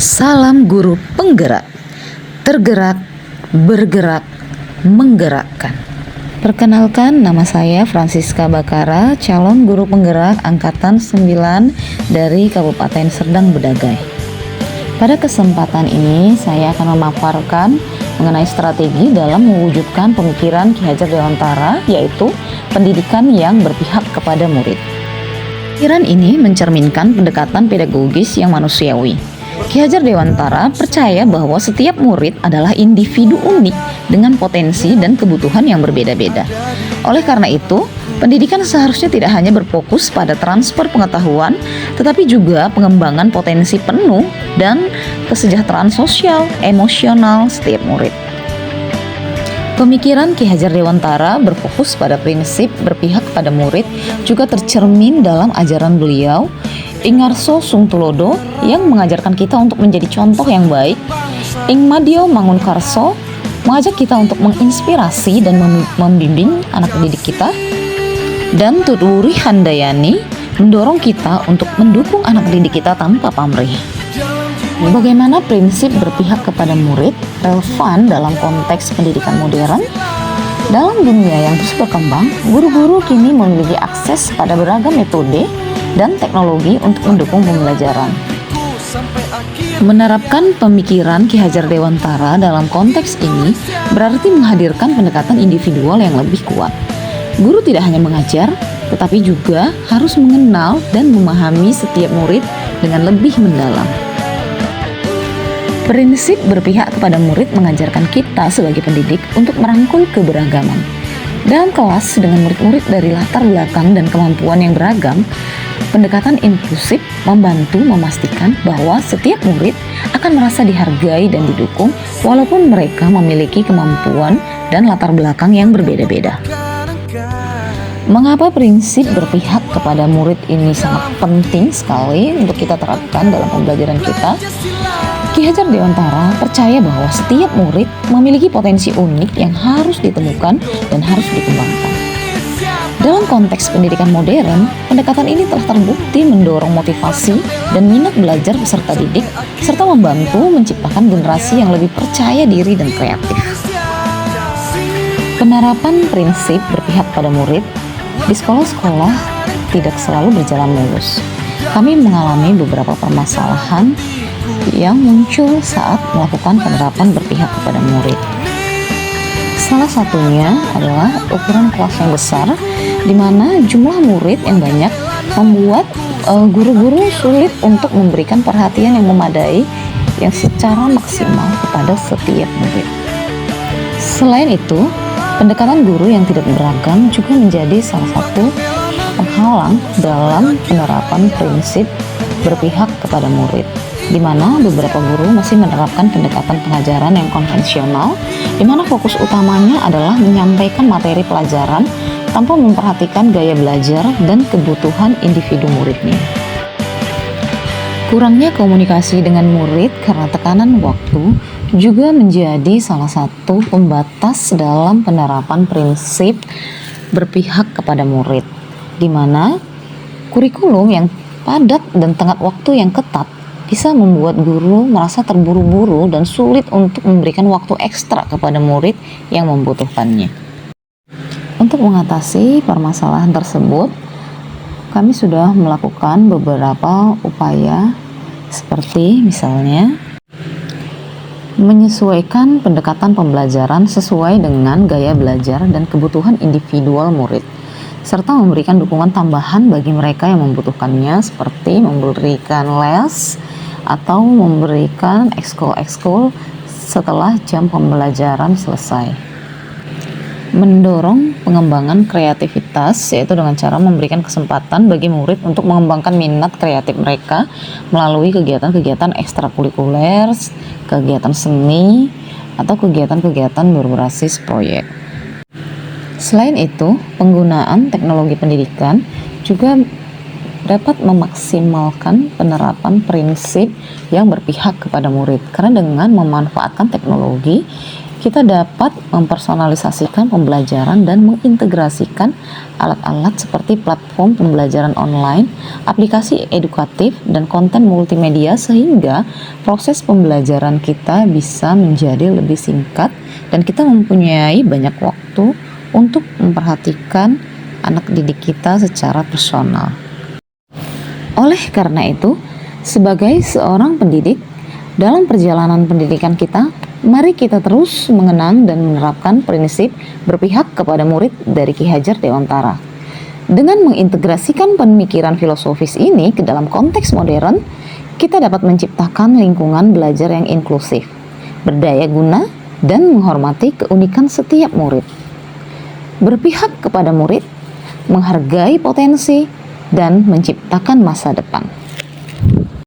Salam guru penggerak, tergerak, bergerak, menggerakkan. Perkenalkan, nama saya Francisca Bakara, calon guru penggerak angkatan 9 dari Kabupaten Serdang Bedagai. Pada kesempatan ini, saya akan memaparkan mengenai strategi dalam mewujudkan pemikiran Ki Hajar Dewantara, yaitu pendidikan yang berpihak kepada murid. Pemikiran ini mencerminkan pendekatan pedagogis yang manusiawi. Ki Hajar Dewantara percaya bahwa setiap murid adalah individu unik dengan potensi dan kebutuhan yang berbeda-beda. Oleh karena itu, pendidikan seharusnya tidak hanya berfokus pada transfer pengetahuan, tetapi juga pengembangan potensi penuh dan kesejahteraan sosial, emosional setiap murid. Pemikiran Ki Hajar Dewantara berfokus pada prinsip berpihak pada murid juga tercermin dalam ajaran beliau, Ing Ngarso Sung Tulodo, yang mengajarkan kita untuk menjadi contoh yang baik. Ing Madyo Mangunkarso mengajak kita untuk menginspirasi dan membimbing anak didik kita. Dan Tutwuri Handayani mendorong kita untuk mendukung anak didik kita tanpa pamrih. Bagaimana prinsip berpihak kepada murid relevan dalam konteks pendidikan modern? Dalam dunia yang terus berkembang, guru-guru kini memiliki akses pada beragam metode dan teknologi untuk mendukung pembelajaran. Menerapkan pemikiran Ki Hajar Dewantara dalam konteks ini berarti menghadirkan pendekatan individual yang lebih kuat. Guru tidak hanya mengajar, tetapi juga harus mengenal dan memahami setiap murid dengan lebih mendalam. Prinsip berpihak kepada murid mengajarkan kita sebagai pendidik untuk merangkul keberagaman. Dalam kelas dengan murid-murid dari latar belakang dan kemampuan yang beragam, pendekatan inklusif membantu memastikan bahwa setiap murid akan merasa dihargai dan didukung walaupun mereka memiliki kemampuan dan latar belakang yang berbeda-beda. Mengapa prinsip berpihak kepada murid ini sangat penting sekali untuk kita terapkan dalam pembelajaran kita? Ki Hajar Dewantara percaya bahwa setiap murid memiliki potensi unik yang harus ditemukan dan harus dikembangkan. Dalam konteks pendidikan modern, pendekatan ini telah terbukti mendorong motivasi dan minat belajar peserta didik, serta membantu menciptakan generasi yang lebih percaya diri dan kreatif. Penerapan prinsip berpihak pada murid di sekolah-sekolah tidak selalu berjalan mulus. Kami mengalami beberapa permasalahan yang muncul saat melakukan penerapan berpihak kepada murid. Salah satunya adalah ukuran kelas yang besar, di mana jumlah murid yang banyak membuat guru-guru sulit untuk memberikan perhatian yang memadai yang secara maksimal kepada setiap murid. Selain itu, pendekatan guru yang tidak beragam juga menjadi salah satu penghalang dalam penerapan prinsip berpihak kepada murid, di mana beberapa guru masih menerapkan pendekatan pengajaran yang konvensional, di mana fokus utamanya adalah menyampaikan materi pelajaran tanpa memperhatikan gaya belajar dan kebutuhan individu muridnya. Kurangnya komunikasi dengan murid karena tekanan waktu juga menjadi salah satu pembatas dalam penerapan prinsip berpihak kepada murid, di mana kurikulum yang padat dan tenggat waktu yang ketat bisa membuat guru merasa terburu-buru dan sulit untuk memberikan waktu ekstra kepada murid yang membutuhkannya. Untuk mengatasi permasalahan tersebut, kami sudah melakukan beberapa upaya seperti misalnya menyesuaikan pendekatan pembelajaran sesuai dengan gaya belajar dan kebutuhan individual murid, serta memberikan dukungan tambahan bagi mereka yang membutuhkannya seperti memberikan les atau memberikan ekskul setelah jam pembelajaran selesai. Mendorong pengembangan kreativitas, yaitu dengan cara memberikan kesempatan bagi murid untuk mengembangkan minat kreatif mereka melalui kegiatan-kegiatan ekstrakurikuler, kegiatan seni, atau kegiatan-kegiatan berbasis proyek. Selain itu, penggunaan teknologi pendidikan juga dapat memaksimalkan penerapan prinsip yang berpihak kepada murid, karena dengan memanfaatkan teknologi kita dapat mempersonalisasikan pembelajaran dan mengintegrasikan alat-alat seperti platform pembelajaran online, aplikasi edukatif, dan konten multimedia sehingga proses pembelajaran kita bisa menjadi lebih singkat dan kita mempunyai banyak waktu untuk memperhatikan anak didik kita secara personal. Oleh karena itu, sebagai seorang pendidik, dalam perjalanan pendidikan kita, mari kita terus mengenang dan menerapkan prinsip berpihak kepada murid dari Ki Hajar Dewantara. Dengan mengintegrasikan pemikiran filosofis ini ke dalam konteks modern, kita dapat menciptakan lingkungan belajar yang inklusif, berdaya guna, dan menghormati keunikan setiap murid. Berpihak kepada murid, menghargai potensi, dan menciptakan masa depan.